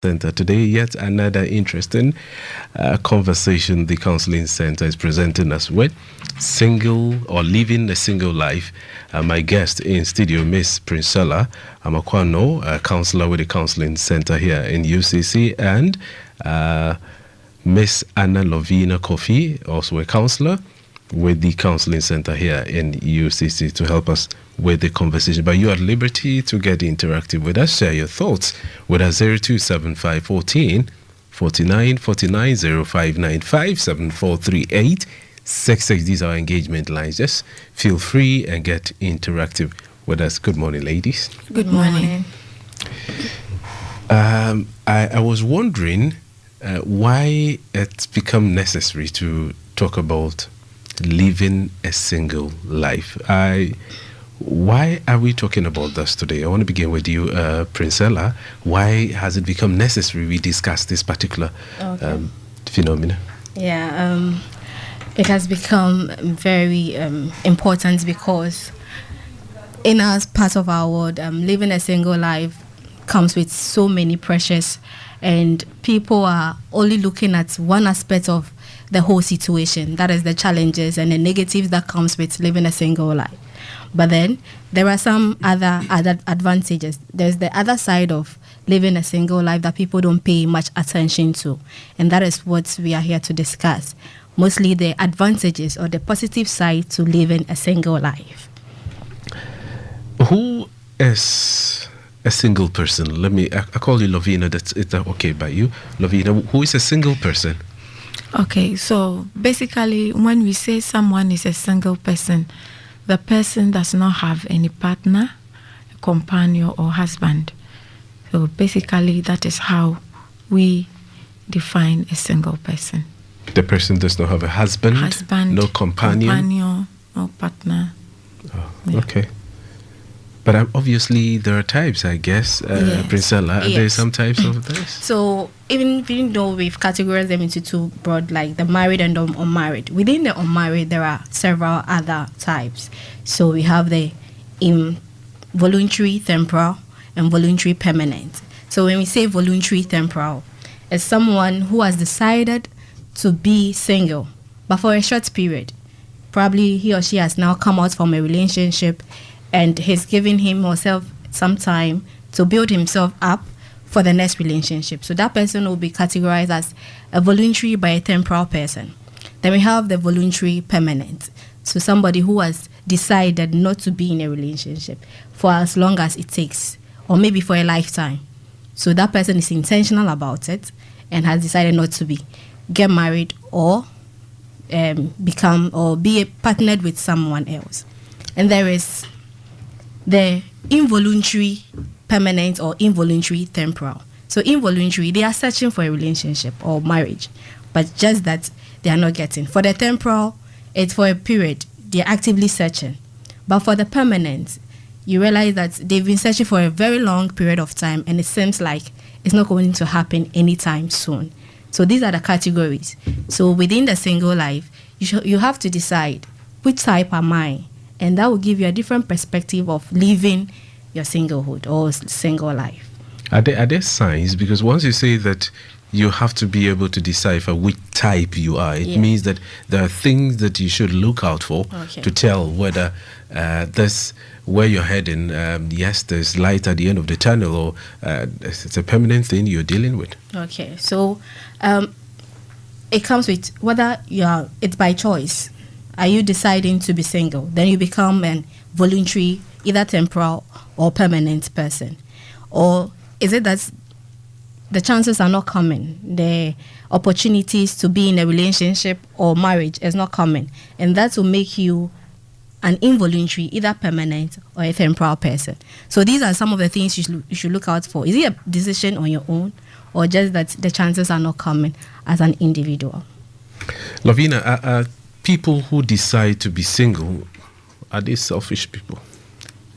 Center today. Yet another interesting conversation the Counseling Center is presenting us with: single or living a single life. My guest in studio, Miss Princella Amakwano, a counselor with the Counseling Center here in UCC, and Miss Anna Lovina Kofi, also a counselor with the Counseling Center here in UCC, to help us with the conversation. But you are at liberty to get interactive with us. Share your thoughts with us. 0275 14 49 49 0595 7438 66. These are our engagement lines. Just feel free and get interactive with us. Good morning, ladies. Good morning. I was wondering why it's become necessary to talk about living a single life. Why are we talking about this today? I want to begin with you, Princella. Why has it become necessary we discuss this particular phenomena? Yeah, it has become very important because in our part of our world, living a single life comes with so many pressures, and people are only looking at one aspect of the whole situation. That is the challenges and the negatives that comes with living a single life. But then there are some other advantages. There's the other side of living a single life that people don't pay much attention to, and that is what we are here to discuss. Mostly the advantages or the positive side to living a single life. Who is a single person? I call you Lovina. That's okay by you, Lovina. Who is a single person? Okay, so basically when we say someone is a single person, the person does not have any partner, companion or husband. So basically that is how we define a single person. The person does not have a husband, no companion, no partner. Oh, yeah. Okay. But obviously there are types, I guess, yes. Princella. Are there some types of this? So even though we've categorized them into two broad, like the married and the unmarried, within the unmarried there are several other types. So we have the voluntary temporal and voluntary permanent. So when we say voluntary temporal, it's someone who has decided to be single, but for a short period. Probably he or she has now come out from a relationship, and he's giving him or herself some time to build himself up for the next relationship. So that person will be categorized as a voluntary by a temporal person. Then we have the voluntary permanent. So somebody who has decided not to be in a relationship for as long as it takes, or maybe for a lifetime. So that person is intentional about it and has decided not to get married or become or be partnered with someone else. And there is the involuntary permanent or involuntary temporal. So involuntary, they are searching for a relationship or marriage, but just that they are not getting. For the temporal, it's for a period. They are actively searching. But for the permanent, you realize that they've been searching for a very long period of time, and it seems like it's not going to happen anytime soon. So these are the categories. So within the single life, you have to decide which type am I, and that will give you a different perspective of living your singlehood or single life. Are there signs? Because once you say that you have to be able to decipher which type you are, it means that there are things that you should look out for to tell whether that's where you're heading. Yes, there's light at the end of the tunnel, or it's a permanent thing you're dealing with. Okay, so it comes with whether it's by choice. Are you deciding to be single? Then you become a voluntary, either temporal or permanent person. Or is it that the chances are not coming? The opportunities to be in a relationship or marriage is not coming. And that will make you an involuntary, either permanent or a temporal person. So these are some of the things you should look out for. Is it a decision on your own, or just that the chances are not coming as an individual? Lovina, people who decide to be single, are they selfish people?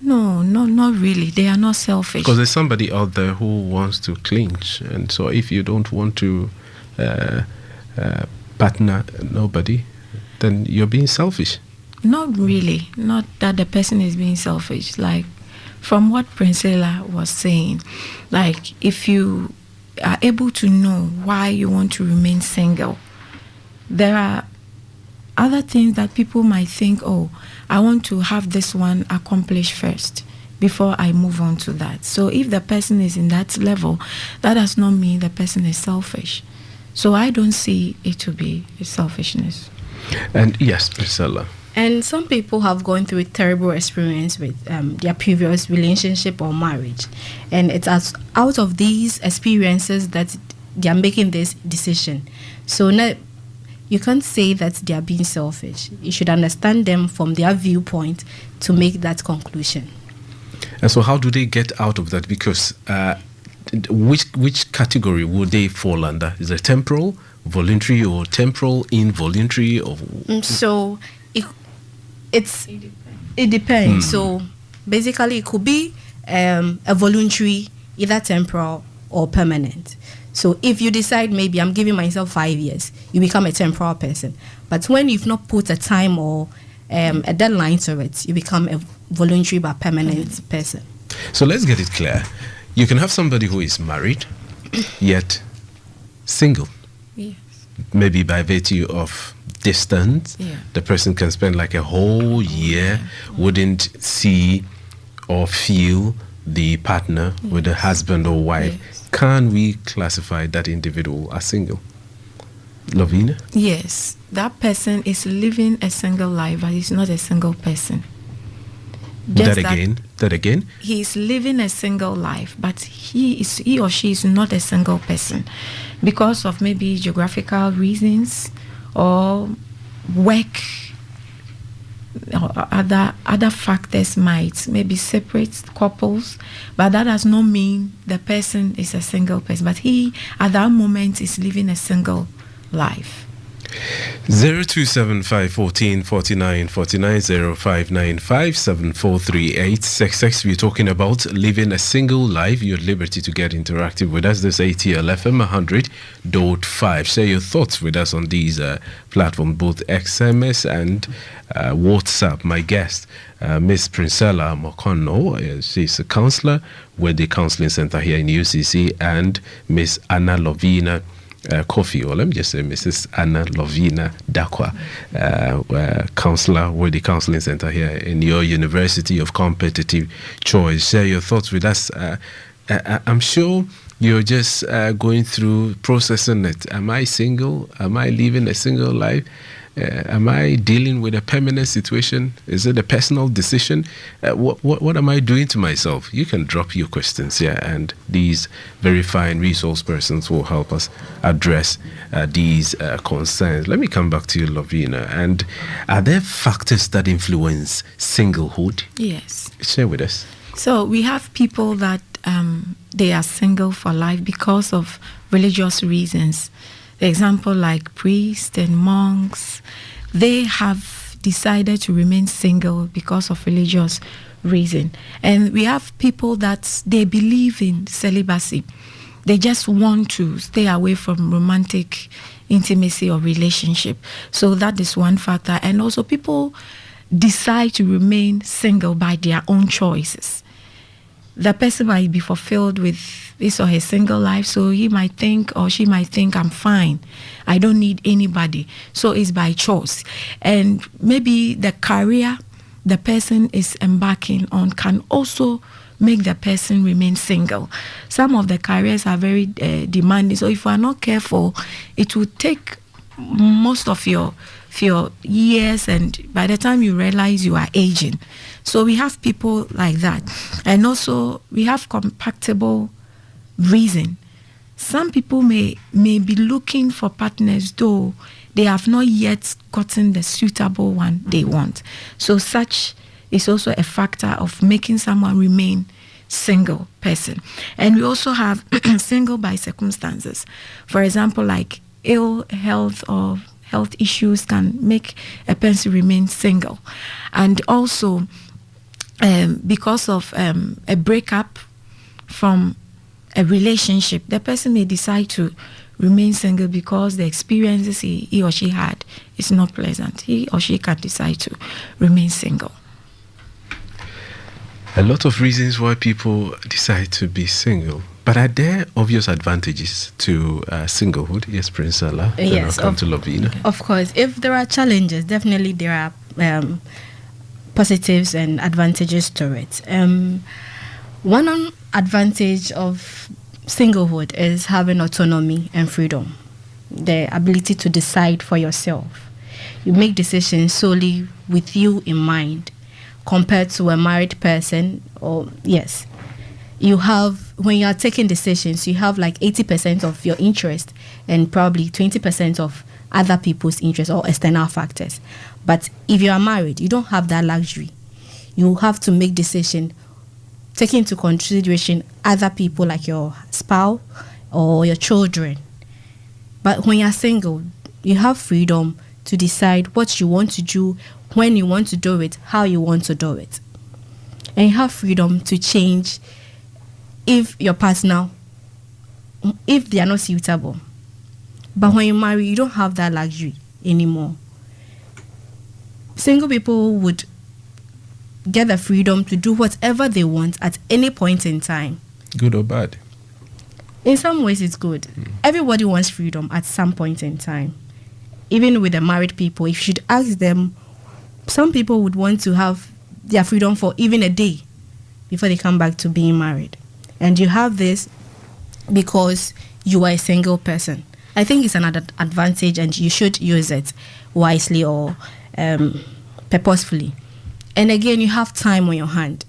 No, not really. They are not selfish. Because there's somebody out there who wants to clinch, and so if you don't want to partner nobody, then you're being selfish. Not really. Not that the person is being selfish. Like from what Princella was saying, like if you are able to know why you want to remain single, there are other things that people might think, oh, I want to have this one accomplished first before I move on to that. So if the person is in that level, that does not mean the person is selfish. So I don't see it to be a selfishness. And yes, Priscilla. And some people have gone through a terrible experience with their previous relationship or marriage. And it's out of these experiences that they are making this decision. So now, you can't say that they are being selfish. You should understand them from their viewpoint to make that conclusion. And so how do they get out of that? Because which category would they fall under? Is it temporal, voluntary, or temporal, involuntary? Or so it depends. So basically it could be a voluntary, either temporal or permanent. So if you decide maybe I'm giving myself 5 years, you become a temporal person. But when you've not put a time or a deadline to it, you become a voluntary but permanent person. So let's get it clear. You can have somebody who is married, yet single. Yes. Maybe by virtue of distance, the person can spend like a whole year, wouldn't see or feel the partner with a husband or wife. Yes. Can we classify that individual as single? Lovina? Yes, that person is living a single life, but he's not a single person. That again? He is living a single life, but he or she is not a single person because of maybe geographical reasons or work or other factors might maybe separate couples, but that does not mean the person is a single person, but he at that moment is living a single life. 0275 14 49 49 0595 7438 We're talking about living a single life. You're at liberty to get interactive with us. This ATL FM 100.5. Share your thoughts with us on these platforms, both XMS and WhatsApp. My guest, Miss Princella Mokono, she's a counselor with the Counseling Center here in UCC, and Miss Anna Lovina Kofi, or let me just say Mrs. Anna Lovina Dakwa, counselor with the Counseling Center here in your University of Competitive Choice. Share your thoughts with us. I'm sure you're just going through processing it. Am I single? Am I living a single life? Am I dealing with a permanent situation? Is it a personal decision? What am I doing to myself? You can drop your questions here, and these very fine resource persons will help us address these concerns. Let me come back to you, Lovina. And are there factors that influence singlehood? Yes. Share with us. So we have people that they are single for life because of religious reasons. For example, like priests and monks, they have decided to remain single because of religious reason. And we have people that they believe in celibacy. They just want to stay away from romantic intimacy or relationship. So that is one factor. And also people decide to remain single by their own choices. The person might be fulfilled with his or her single life, so he might think or she might think, I'm fine, I don't need anybody. So it's by choice. And maybe the career the person is embarking on can also make the person remain single. Some of the careers are very demanding, so if you are not careful, it will take most of your years, and by the time you realize you are aging. So we have people like that. And also we have compatible reason. Some people may be looking for partners, though they have not yet gotten the suitable one they want. So such is also a factor of making someone remain single person. And we also have single by circumstances. For example, like ill health or health issues can make a person remain single. And also because of a breakup from a relationship, the person may decide to remain single because the experiences he or she had is not pleasant. He or she can decide to remain single. A lot of reasons why people decide to be single. But are there obvious advantages to singlehood? Yes, Prince Salah. Yes, I'll come to Lovina. Of course, if there are challenges, definitely there are positives and advantages to it. One advantage of singlehood is having autonomy and freedom, the ability to decide for yourself. You make decisions solely with you in mind, compared to a married person. Or yes, you have, when you are taking decisions, you have like 80% of your interest and probably 20% of other people's interest or external factors. But if you are married, you don't have that luxury. You have to make decisions taking into consideration other people like your spouse or your children. But when you're single, you have freedom to decide what you want to do, when you want to do it, how you want to do it. And you have freedom to change if your partner, if they are not suitable. But when you marry, you don't have that luxury anymore. Single people would get the freedom to do whatever they want at any point in time. Good or bad? In some ways, it's good. Everybody wants freedom at some point in time. Even with the married people, if you should ask them, some people would want to have their freedom for even a day before they come back to being married. And you have this because you are a single person. I think it's another advantage, and you should use it wisely or purposefully. And again, you have time on your hand.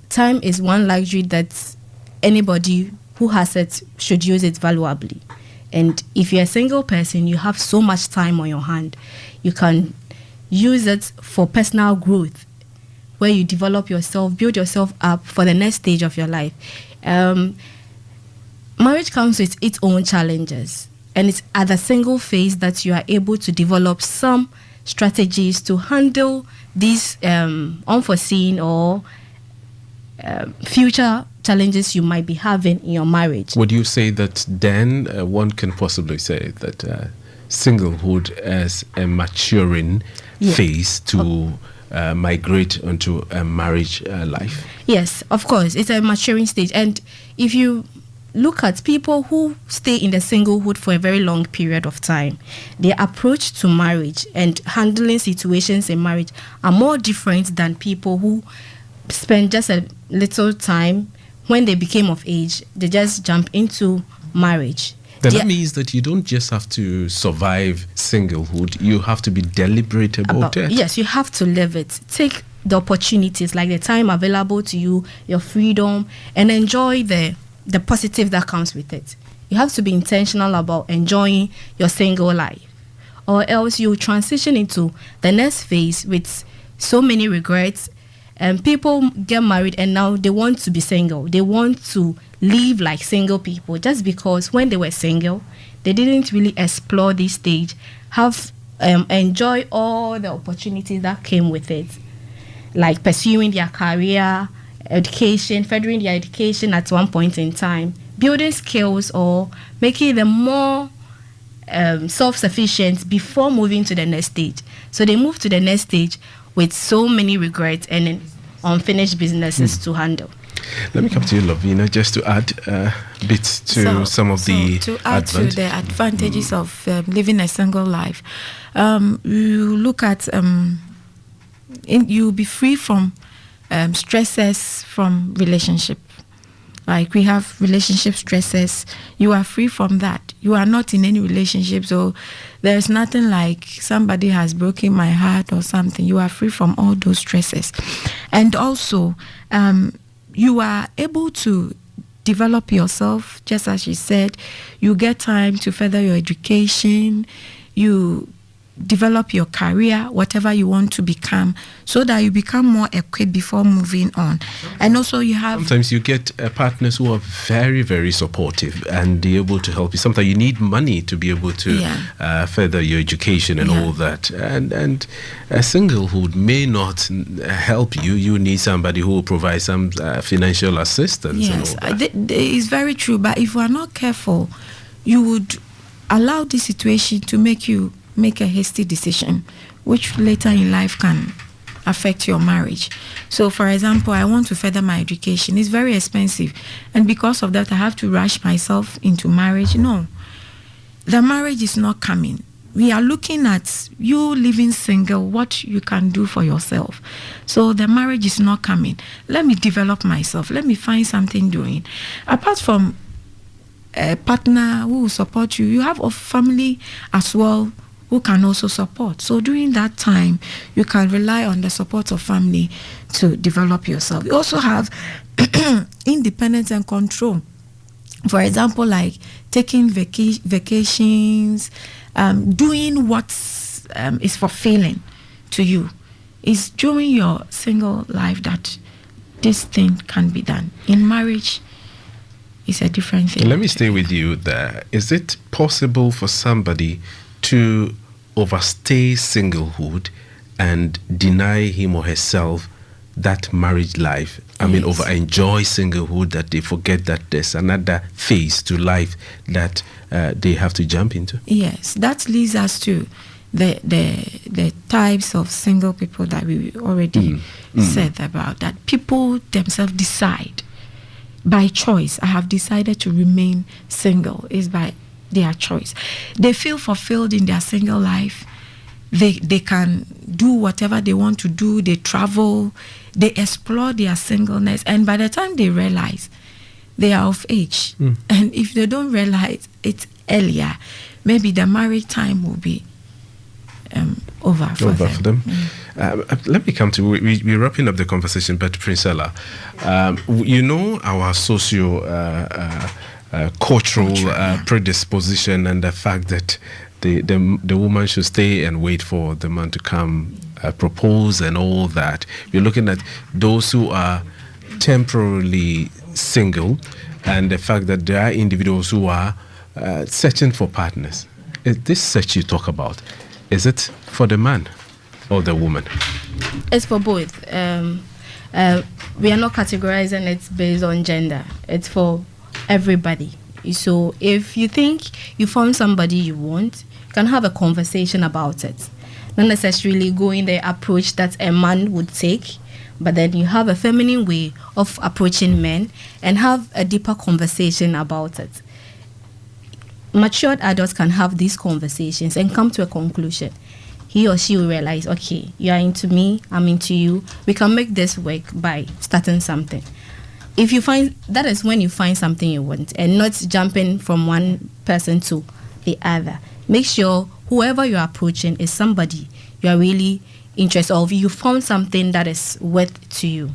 Time is one luxury that anybody who has it should use it valuably. And if you're a single person, you have so much time on your hand. You can use it for personal growth, where you develop yourself, build yourself up for the next stage of your life. Marriage comes with its own challenges, and it's at the single phase that you are able to develop some strategies to handle these unforeseen or future challenges you might be having in your marriage. Would you say that then one can possibly say that singlehood as a maturing phase to migrate onto a marriage life? Yes, of course. It's a maturing stage. And if you look at people who stay in the singlehood for a very long period of time, their approach to marriage and handling situations in marriage are more different than people who spend just a little time. When they became of age, they just jump into marriage. Then that means that you don't just have to survive singlehood, you have to be deliberate about it. Yes, you have to live it. Take the opportunities, like the time available to you, your freedom, and enjoy the positive that comes with it. You have to be intentional about enjoying your single life, or else you transition into the next phase with so many regrets. And people get married and now they want to be single. They want to live like single people just because when they were single, they didn't really explore this stage, enjoy all the opportunities that came with it, like pursuing their career, education, furthering their education at one point in time, building skills or making them more self-sufficient before moving to the next stage. So they move to the next stage with so many regrets and unfinished businesses to handle. Let me come to you, Lovina, just to add bits to some of the to add to the advantages of living a single life. You look at you'll be free from stresses from relationship. Like we have relationship stresses, you are free from that. You are not in any relationship, so there's nothing like somebody has broken my heart or something. You are free from all those stresses. And also, you are able to develop yourself, just as you said. You get time to further your education. You develop your career, whatever you want to become, so that you become more equipped before moving on. And also you have... Sometimes you get partners who are very, very supportive and they're able to help you. Sometimes you need money to be able to further your education and all that. And a singlehood may not help you. You need somebody who will provide some financial assistance. Yes, and all that. It's very true. But if you are not careful, you would allow this situation to make you make a hasty decision, which later in life can affect your marriage. So, for example, I want to further my education. It's very expensive. And because of that, I have to rush myself into marriage. No, the marriage is not coming. We are looking at you living single, what you can do for yourself. So the marriage is not coming. Let me develop myself. Let me find something doing. Apart from a partner who will support you, you have a family as well who can also support. So during that time, you can rely on the support of family to develop yourself. You also have independence and control. For example, like taking vacations, doing what is fulfilling to you. It's during your single life that this thing can be done. In marriage, it's a different thing. Let me stay with you there. Is it possible for somebody to overstay singlehood and deny him or herself that marriage life? I mean, over-enjoy singlehood, that they forget that there's another phase to life that they have to jump into? Yes, that leads us to the types of single people that we already said about, that people themselves decide by choice. I have decided to remain single. Is by their choice. They feel fulfilled in their single life. They can do whatever they want to do. They travel. They explore their singleness. And by the time they realize they are of age, and if they don't realize it earlier, maybe the marriage time will be over for them. Let me come to, we're wrapping up the conversation, but Princella, you know our cultural predisposition and the fact that the woman should stay and wait for the man to come propose and all that. We're looking at those who are temporarily single and the fact that there are individuals who are searching for partners. This search you talk about, is it for the man or the woman? It's for both. We are not categorizing it based on gender. It's for everybody. So if you think you found somebody you want, you can have a conversation about it. Not necessarily go in the approach that a man would take, but then you have a feminine way of approaching men and have a deeper conversation about it. Matured adults can have these conversations and come to a conclusion. He or she will realize, okay, you are into me, I'm into you. We can make this work by starting something. If you find, that is when you find something you want and not jumping from one person to the other. Make sure whoever you're approaching is somebody you are really interested in, or you found something that is worth to you.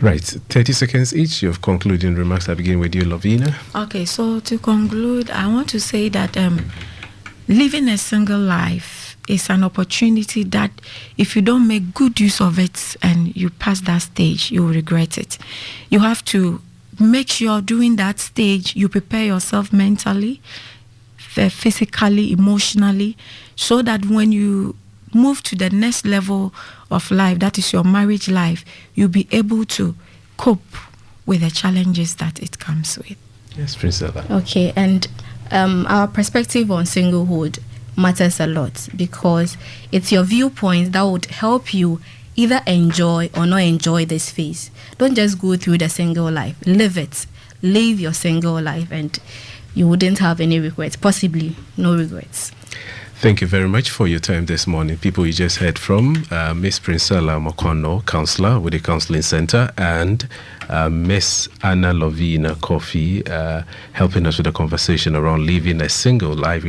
Right, 30 seconds each. Your concluding remarks. I begin with you, Lovina. Okay, so to conclude, I want to say that living a single life is an opportunity that if you don't make good use of it and you pass that stage, you will regret it. You have to make sure during that stage you prepare yourself mentally, physically, emotionally, so that when you move to the next level of life, that is your marriage life, you'll be able to cope with the challenges that it comes with. Yes, Princella. Okay, and our perspective on singlehood matters a lot because it's your viewpoint that would help you either enjoy or not enjoy this phase. Don't just go through the single life. Live it. Live your single life and you wouldn't have any regrets, possibly no regrets. Thank you very much for your time this morning. People you just heard from, Miss Princella Mokono, counselor with the Counseling Center, and Miss Anna Lovina Kofi, helping us with a conversation around living a single life.